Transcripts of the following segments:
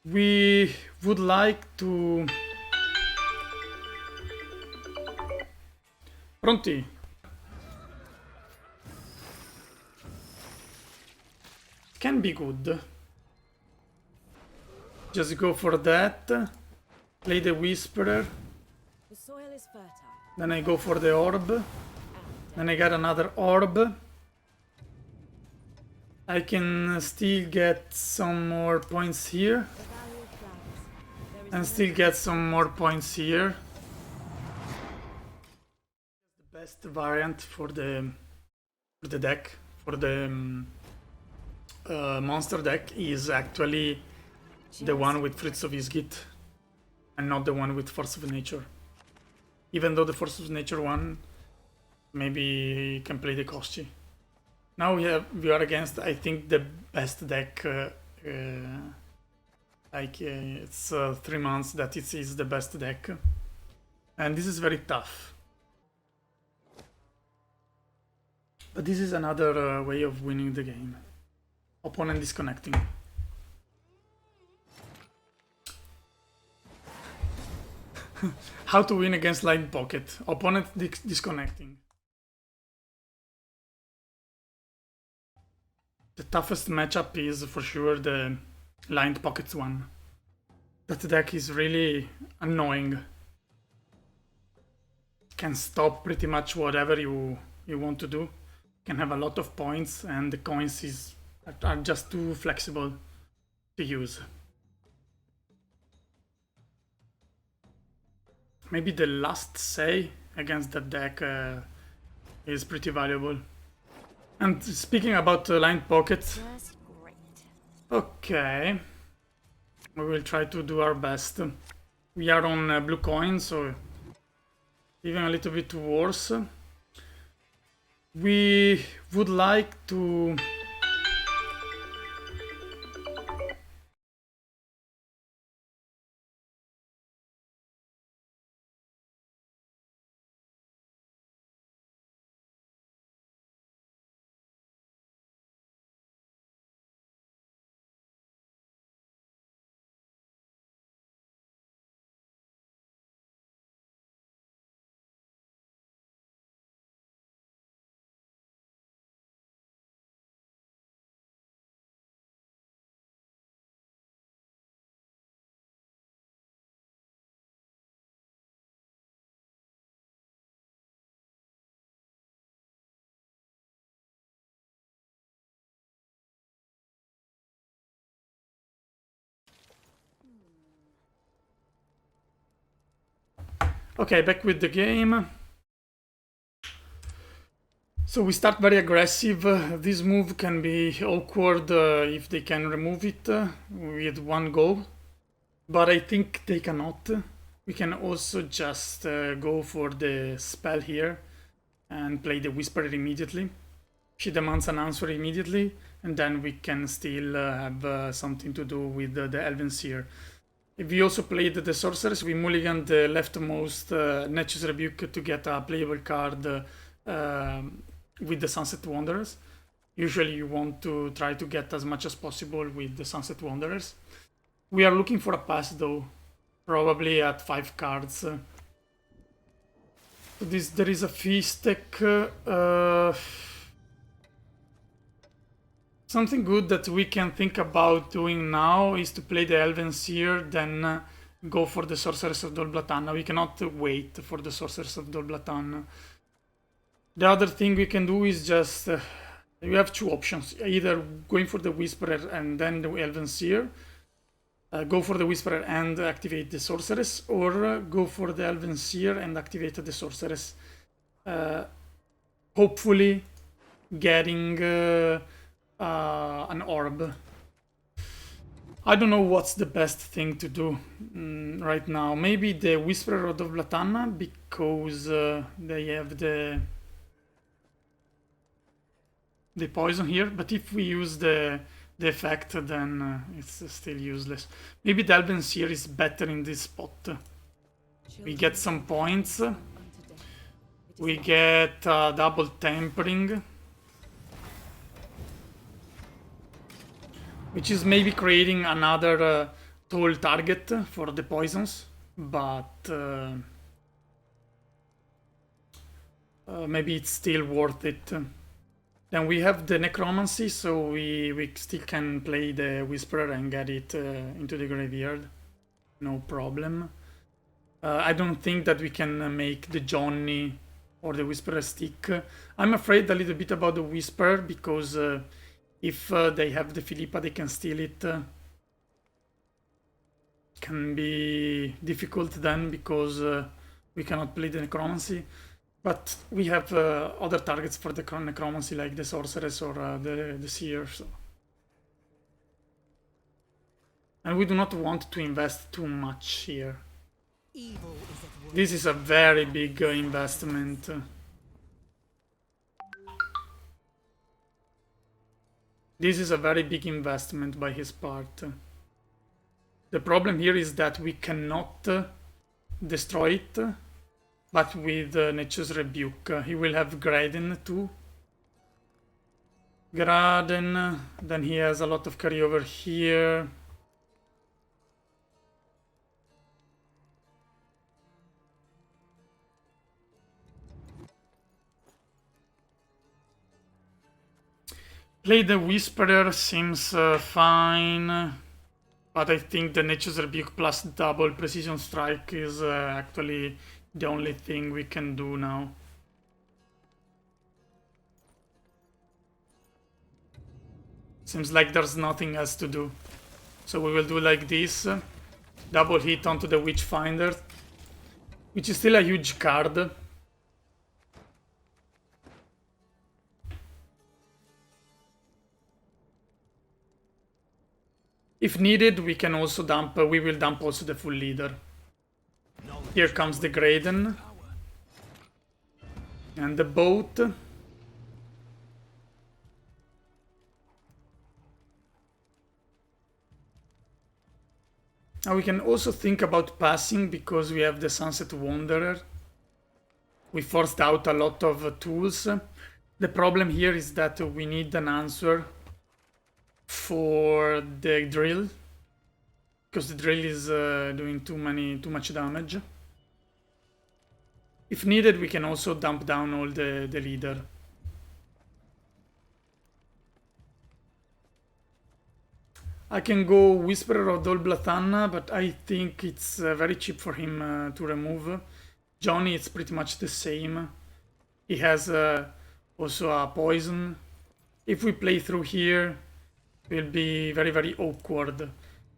We would like to... Pronti? Can be good. Just go for that. Play the Whisperer. The soil is fertile. Then I go for the orb. Then I get another orb. I can still get some more points here. The valley of flowers. There is And still get some more points here. The best variant for the deck, for the monster deck, is actually the one with Fruits of Isgit, and not the one with Force of Nature. Even though the Force of Nature one maybe can play the Koshi. Now we are against, I think, the best deck. It's 3 months that it is the best deck, and this is very tough. But this is another way of winning the game. Opponent disconnecting. How to win against Line Pocket. Opponent disconnecting. The toughest matchup is for sure the Lined Pockets one. That deck is really annoying. Can stop pretty much whatever you want to do. Can have a lot of points, and the coins are just too flexible to use. Maybe the last say against that deck is pretty valuable. And speaking about Lined Pockets, just great. okay, we will try to do our best. We are on blue coin, so even a little bit worse. We would like to... Okay, back with the game. So we start very aggressive. This move can be awkward if they can remove it with one go. But I think they cannot. We can also just go for the spell here and play the Whisperer immediately. She demands an answer immediately, and then we can still have something to do with the Elven Seer. If we also played the Sorceress, we mulliganed the leftmost Nature's Rebuke to get a playable card with the Sunset Wanderers. Usually you want to try to get as much as possible with the Sunset Wanderers. We are looking for a pass though, probably at 5 cards. So there is a feast deck. Something good that we can think about doing now is to play the Elven Seer, then go for the Sorceress of Dol Blatana. We cannot wait for the Sorceress of Dol Blatana. The other thing we can do is just... you have 2 options. Either going for the Whisperer and then the Elven Seer. Go for the Whisperer and activate the Sorceress. Or go for the Elven Seer and activate the Sorceress. Hopefully getting... an orb. I don't know what's the best thing to do right now. Maybe the Whisperer of Blatana, because they have the poison here, but if we use the effect, then it's still useless. Maybe the Elven Seer is better in this spot. We get some points. We get double tempering, which is maybe creating another tall target for the poisons, but maybe it's still worth it. Then we have the necromancy, so we still can play the whisperer and get it into the graveyard, no problem. I don't think that we can make the Johnny or the whisperer stick. I'm afraid a little bit about the whisperer because if they have the Philippa, they can steal it. Can be difficult then because we cannot play the necromancy. But we have other targets for the necromancy, like the sorceress or the seer. So. And we do not want to invest too much here. Evil is at work. This is a very big investment. This is a very big investment by his part. The problem here is that we cannot destroy it, but with Nature's Rebuke. He will have Graden too. Graden, then he has a lot of carryover here. Play the Whisperer seems fine, but I think the Nature's Rebuke plus double Precision Strike is actually the only thing we can do now. Seems like there's nothing else to do. So we will do like this. Double hit onto the Witchfinder, which is still a huge card. If needed, we can also dump, we will dump also the full leader. Here comes the Graden. And the boat. Now we can also think about passing because we have the Sunset Wanderer. We forced out a lot of tools. The problem here is that we need an answer for the drill, because the drill is doing too much damage. If needed, we can also dump down all the leader. I can go Whisperer of Dol Blathanna, but I think it's very cheap for him to remove. Johnny, it's pretty much the same. He has also a poison. If we play through here, it will be very, very awkward.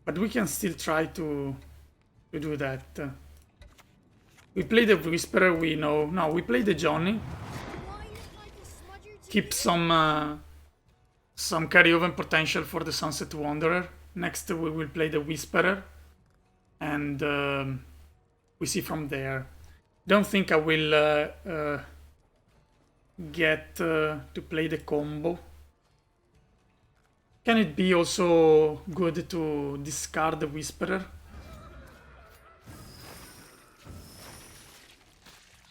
But we can still try to do that. We play the Whisperer, we know. No, we play the Johnny. Keep some carryover potential for the Sunset Wanderer. Next we will play the Whisperer. And we see from there. Don't think I will get to play the combo. Can it be also good to discard the Whisperer?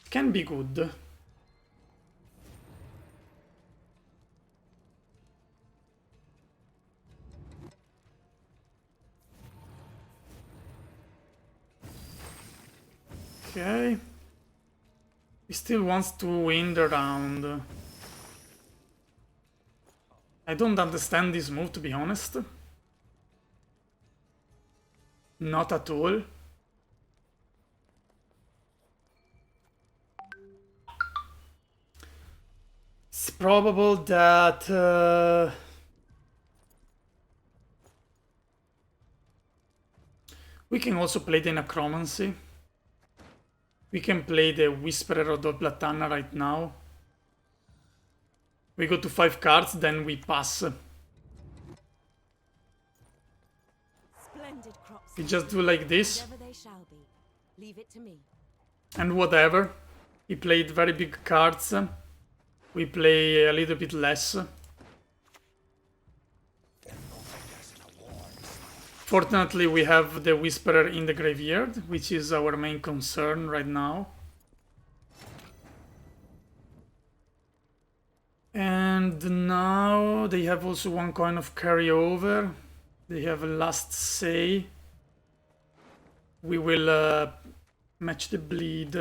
Can be good. Okay. He still wants to win the round. I don't understand this move, to be honest. Not at all. It's probable that we can also play the Necromancy. We can play the Whisperer of Dol-Blathanna right now. We go to 5 cards, then we pass. Splendid crops. We just do like this. Whatever they shall be. Leave it to me. And whatever. He played very big cards. We play a little bit less. Fortunately, we have the Whisperer in the graveyard, which is our main concern right now. And now they have also one coin of carryover. They have a last say. We will match the bleed.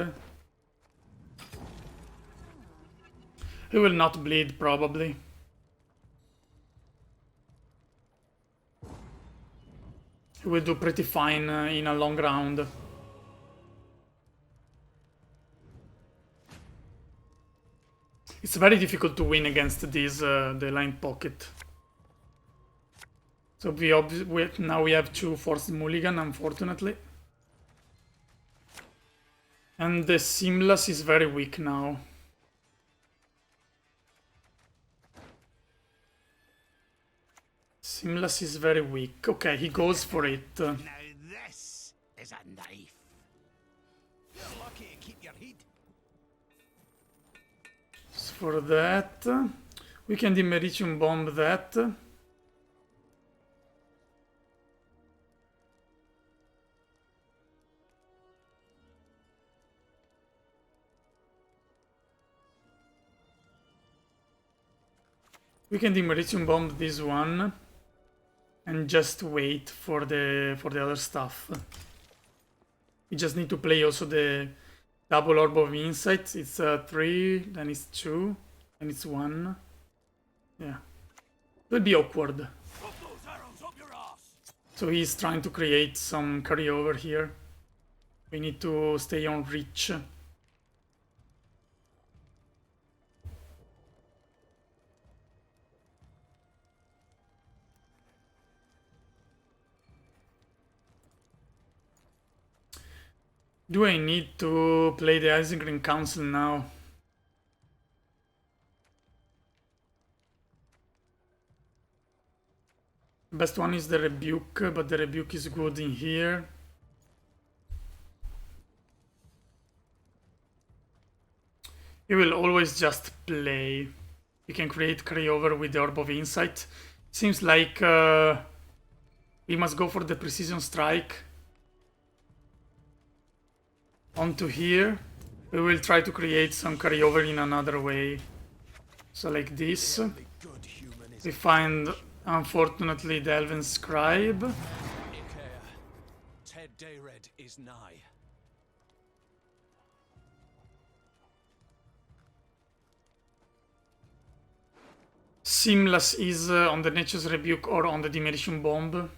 He will not bleed, probably. He will do pretty fine in a long round. It's very difficult to win against this, the line pocket. So now we have 2 forced mulligan, unfortunately. And the Seamless is very weak now. Seamless is very weak. Okay, he goes for it. Now this is a knife. You're lucky to keep your heat. So for that, we can Dimeritium bomb that. We can Dimeritium bomb this one and just wait for the other stuff. We just need to play also the double orb of insight. It's 3, then it's 2, and it's 1. Yeah, it will be awkward. So he's trying to create some carryover here. We need to stay on reach. Do I need to play the Isengrim Council now? Best one is the Rebuke, but the Rebuke is good in here. You will always just play. You can create carryover with the Orb of Insight. Seems like we must go for the Precision Strike. Onto here. We will try to create some carryover in another way. So like this. We find, unfortunately, the Elven Scribe. Ted Dayred is nigh. Seamless is on the Nature's Rebuke or on the Dimeritium Bomb.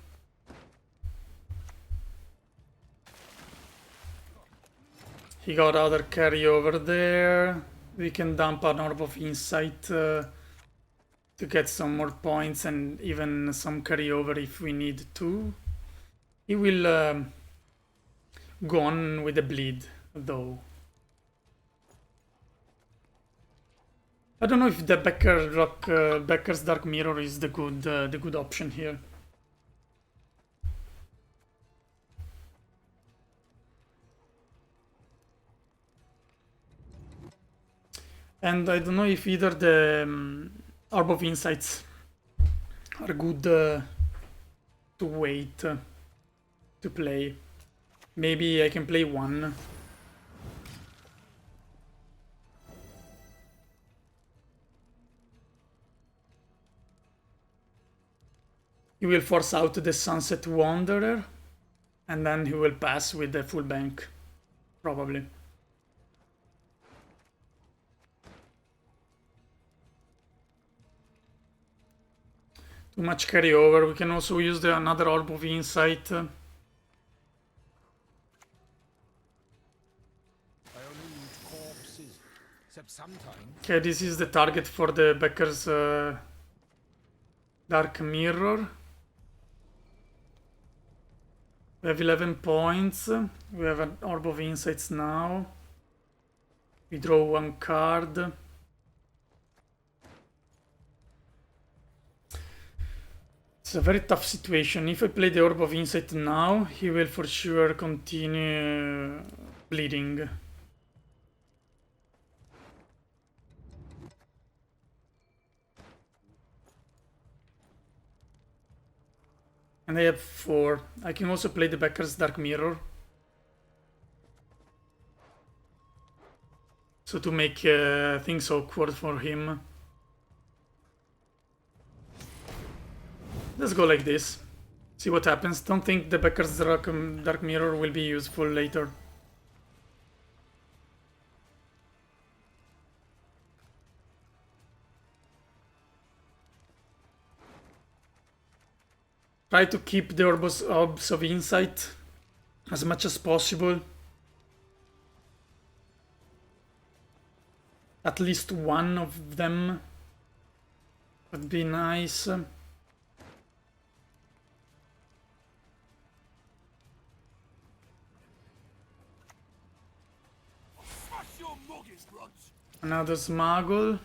He got other carryover there. We can dump an Orb of Insight to get some more points and even some carryover if we need to. He will go on with the bleed, though. I don't know if the Becker's Dark Mirror is the good option here. And I don't know if either the Orb of Insights are good to wait to play. Maybe I can play one. He will force out the Sunset Wanderer, and then he will pass with the full bank, probably. Too much carryover. We can also use another Orb of Insight. Okay, this is the target for the Becker's Dark Mirror. We have 11 points. We have an Orb of Insights now. We draw one card. It's a very tough situation. If I play the Orb of Insight now, he will for sure continue bleeding. And I have 4. I can also play the Becker's Dark Mirror. So to make things awkward for him. Let's go like this. See what happens. Don't think the Becker's Dark Mirror will be useful later. Try to keep the orbs of insight as much as possible. At least one of them would be nice. Another smuggle.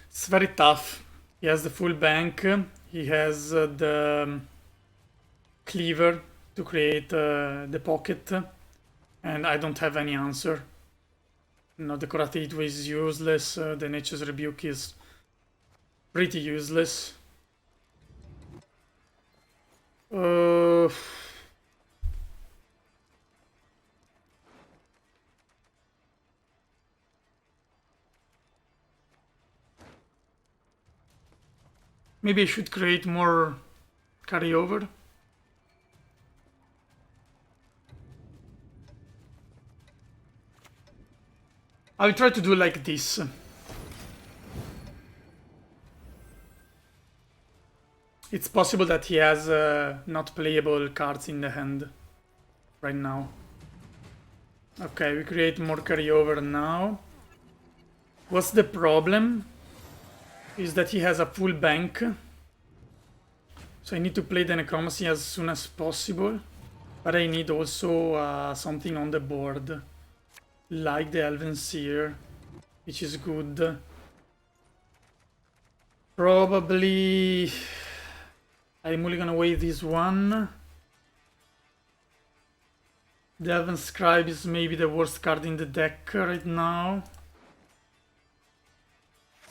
It's very tough. He has the full bank. He has the cleaver to create the pocket. And I don't have any answer. No, the Karate Heatwave is useless. The Nature's Rebuke is pretty useless. Maybe I should create more carryover. I will try to do like this. It's possible that he has not playable cards in the hand right now. Okay, we create more carryover now. What's the problem? Is that he has a full bank. So I need to play the Necromancy as soon as possible. But I need also something on the board. Like the Elven Seer, which is good. Probably I mulligan away this one. The Elven Scribe is maybe the worst card in the deck right now.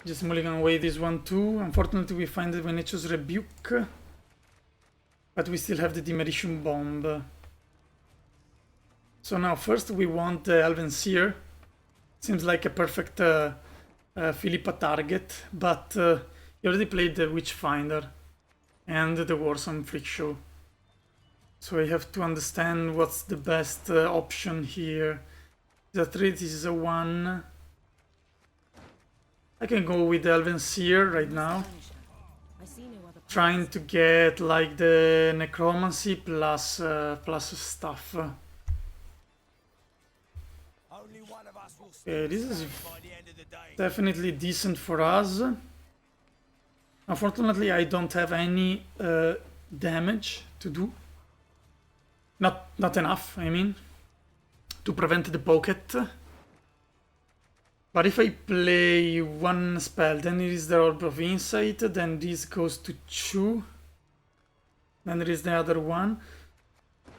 Just mulligan away this one too. Unfortunately we find the Nature's Rebuke. But we still have the Demolition Bomb. So now first we want the Elven Seer. Seems like a perfect Philippa target. But he already played the Witchfinder and the Warsome Freak Show. So I have to understand what's the best option here. The 3, this is a 1. I can go with the Elven Seer right now. Trying to get like the Necromancy plus stuff. Okay, this is definitely decent for us. Unfortunately, I don't have any damage to do. Not enough, I mean, to prevent the pocket. But if I play one spell, then it is the Orb of Insight, then this goes to 2. Then there is the other one.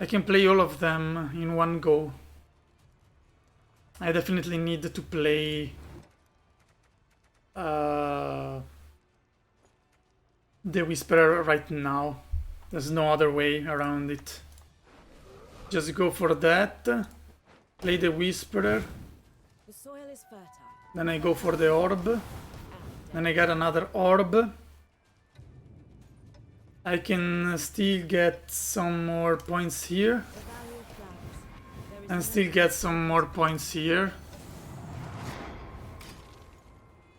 I can play all of them in one go. I definitely need to play the Whisperer right now. There's no other way around it. Just go for that. Play the Whisperer. The soil is fertile. Then I go for the orb. Then I get another orb. I can still get some more points here. The valley of flowers. There is And still get some more points here.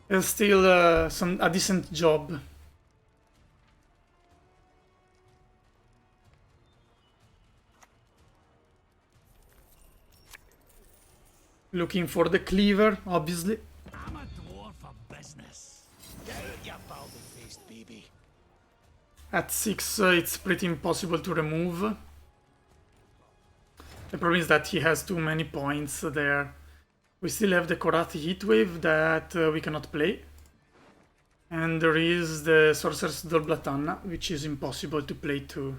It's still a decent job. Looking for the cleaver, obviously. I'm a dwarf of business. Get out, you balding-faced baby. At 6, it's pretty impossible to remove. The problem is that he has too many points there. We still have the Korathi Heatwave that we cannot play. And there is the Sorcerer's Dolblatana, which is impossible to play too.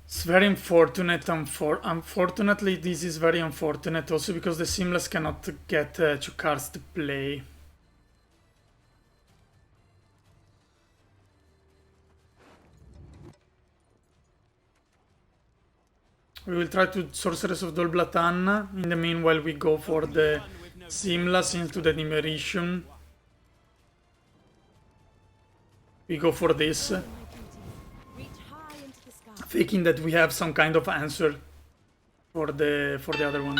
It's very unfortunate. Unfortunately, this is very unfortunate also because the Seamless cannot get 2 cards to play. We will try to Sorceress of Dolblatan. In the meanwhile, we go for the Seamless into the Dimerition. We go for this, Reach high into the sky. thinking that we have some kind of answer for the other one.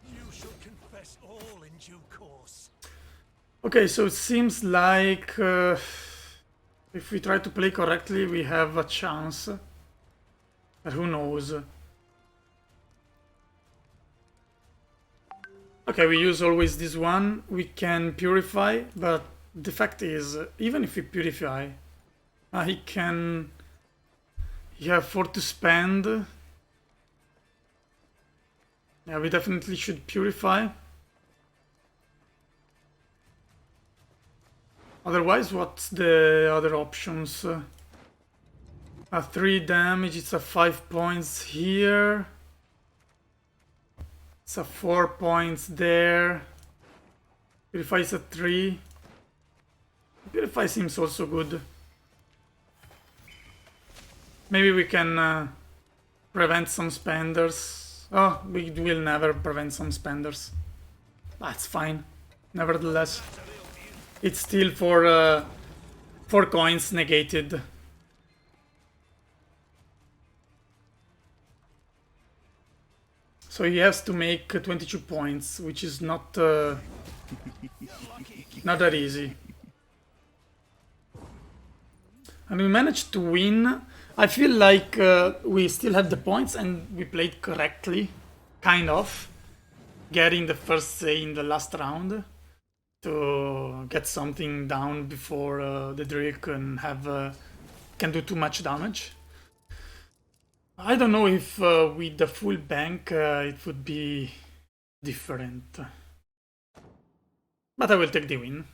You shall confess all in due course. Okay, so it seems like if we try to play correctly, we have a chance. But who knows? Okay, we use always this one. We can purify, but the fact is, even if we purify, he can... He have 4 to spend. Yeah, we definitely should purify. Otherwise, what's the other options? A 3 damage, it's a 5 points here. It's a 4 points there. Purify is a 3. Purify seems also good. Maybe we can prevent some spenders. Oh, we will never prevent some spenders. That's fine. Nevertheless, it's still for 4 coins negated. So he has to make 22 points, which is not not that easy. And we managed to win. I feel like we still have the points and we played correctly, kind of. Getting the first say in the last round to get something down before the Drake can have can do too much damage. I don't know if with the full bank it would be different. But I will take the win.